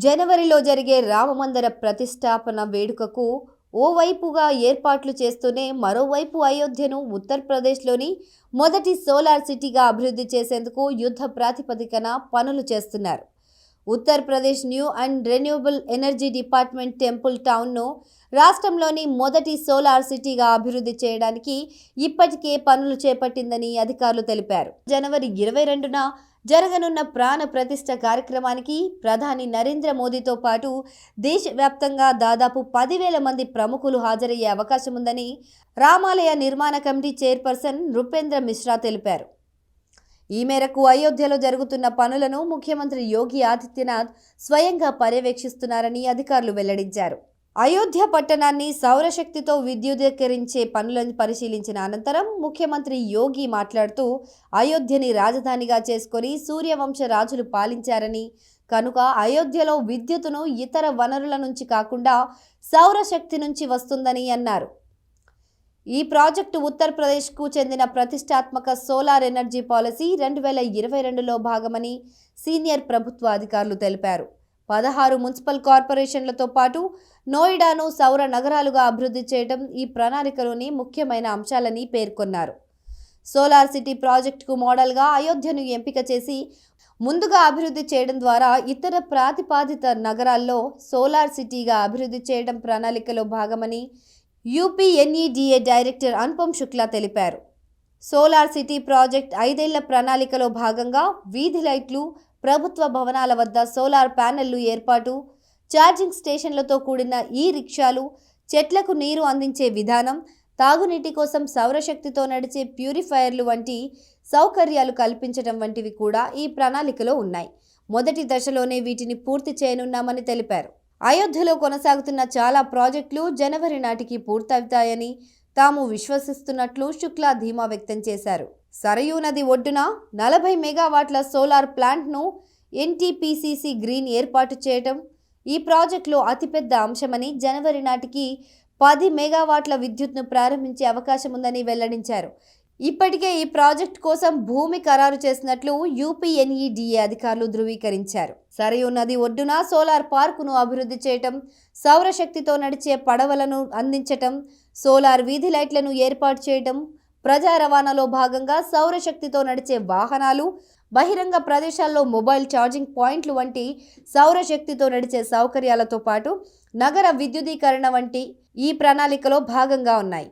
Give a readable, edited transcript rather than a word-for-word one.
జనవరిలో జరిగే రామమందిర ప్రతిష్టాపన వేడుకకు ఓవైపుగా ఏర్పాట్లు చేస్తూనే మరోవైపు అయోధ్యను ఉత్తరప్రదేశ్లోని మొదటి సోలార్ సిటీగా అభివృద్ధి చేసేందుకు యుద్ధ ప్రాతిపదికన పనులు చేస్తున్నారు. Uttar Pradesh new and renewable energy department temple టౌన్ను రాష్ట్రంలోని మొదటి సోలార్ సిటీగా అభివృద్ధి చేయడానికి ఇప్పటికే పనులు చేపట్టిందని అధికారులు తెలిపారు. జనవరి 22న జరగనున్న ప్రాణ ప్రతిష్ఠ కార్యక్రమానికి ప్రధాని నరేంద్ర మోదీతో పాటు దేశవ్యాప్తంగా దాదాపు 10,000 మంది ప్రముఖులు హాజరయ్యే అవకాశం ఉందని రామాలయ నిర్మాణ కమిటీ చైర్పర్సన్ నృపేంద్ర మిశ్రా తెలిపారు. ఈ మేరకు అయోధ్యలో జరుగుతున్న పనులను ముఖ్యమంత్రి యోగి ఆదిత్యనాథ్ స్వయంగా పర్యవేక్షిస్తున్నారని అధికారులు వెల్లడించారు. అయోధ్య పట్టణాన్ని సౌరశక్తితో విద్యుదీకరించే పనులను పరిశీలించిన అనంతరం ముఖ్యమంత్రి యోగి మాట్లాడుతూ అయోధ్యని రాజధానిగా చేసుకొని సూర్యవంశ రాజులు పాలించారని, కనుక అయోధ్యలో విద్యుత్తును ఇతర వనరుల నుంచి కాకుండా సౌరశక్తి నుంచి వస్తుందని అన్నారు. ఈ ప్రాజెక్టు ఉత్తరప్రదేశ్కు చెందిన ప్రతిష్టాత్మక సోలార్ ఎనర్జీ పాలసీ 2022లో భాగమని సీనియర్ ప్రభుత్వ అధికారులు తెలిపారు. 16 మున్సిపల్ కార్పొరేషన్లతో పాటు నోయిడాను సౌర నగరాలుగా అభివృద్ధి చేయడం ఈ ప్రణాళికలోని ముఖ్యమైన అంశాలని పేర్కొన్నారు. సోలార్ సిటీ ప్రాజెక్టుకు మోడల్గా అయోధ్యను ఎంపిక చేసి ముందుగా అభివృద్ధి చేయడం ద్వారా ఇతర ప్రతిపాదిత నగరాల్లో సోలార్ సిటీగా అభివృద్ధి చేయడం ప్రణాళికలో భాగమని యూపీఎన్ఈడీఏ డైరెక్టర్ అనుపమ్ శుక్లా తెలిపారు. సోలార్ సిటీ ప్రాజెక్ట్ 5 ఏళ్ల ప్రణాళికలో భాగంగా వీధి లైట్లు, ప్రభుత్వ భవనాల వద్ద సోలార్ ప్యానెళ్లు ఏర్పాటు, ఛార్జింగ్ స్టేషన్లతో కూడిన ఈ రిక్షాలు, చెట్లకు నీరు అందించే విధానం, తాగునీటి కోసం సౌరశక్తితో నడిచే ప్యూరిఫైయర్లు వంటి సౌకర్యాలు కల్పించడం వంటివి కూడా ఈ ప్రణాళికలో ఉన్నాయి. మొదటి దశలోనే వీటిని పూర్తి చేయనున్నామని తెలిపారు. అయోధ్యలో కొనసాగుతున్న చాలా ప్రాజెక్టులు జనవరి నాటికి పూర్తవుతాయని తాము విశ్వసిస్తున్నట్లు శుక్లా ధీమా వ్యక్తం చేశారు. సరయూ నది ఒడ్డున 40 మెగావాట్ల సోలార్ ప్లాంట్ను ఎన్టీపీసీసీ గ్రీన్ ఏర్పాటు చేయడం ఈ ప్రాజెక్టులో అతిపెద్ద అంశమని, జనవరి నాటికి 10 మెగావాట్ల విద్యుత్ను ప్రారంభించే అవకాశం ఉందని వెల్లడించారు. ఇప్పటికే ఈ ప్రాజెక్టు కోసం భూమి ఖరారు చేసినట్లు యూపీఎన్ఈడీఏ అధికారులు ధృవీకరించారు. సరయూ నది ఒడ్డున సోలార్ పార్కును అభివృద్ధి చేయటం, సౌరశక్తితో నడిచే పడవలను అందించటం, సోలార్ వీధి లైట్లను ఏర్పాటు చేయడం, ప్రజా రవాణాలో భాగంగా సౌరశక్తితో నడిచే వాహనాలు, బహిరంగ ప్రదేశాల్లో మొబైల్ ఛార్జింగ్ పాయింట్లు వంటి సౌరశక్తితో నడిచే సౌకర్యాలతో పాటు నగర విద్యుదీకరణ వంటి ఈ ప్రణాళికలో భాగంగా ఉన్నాయి.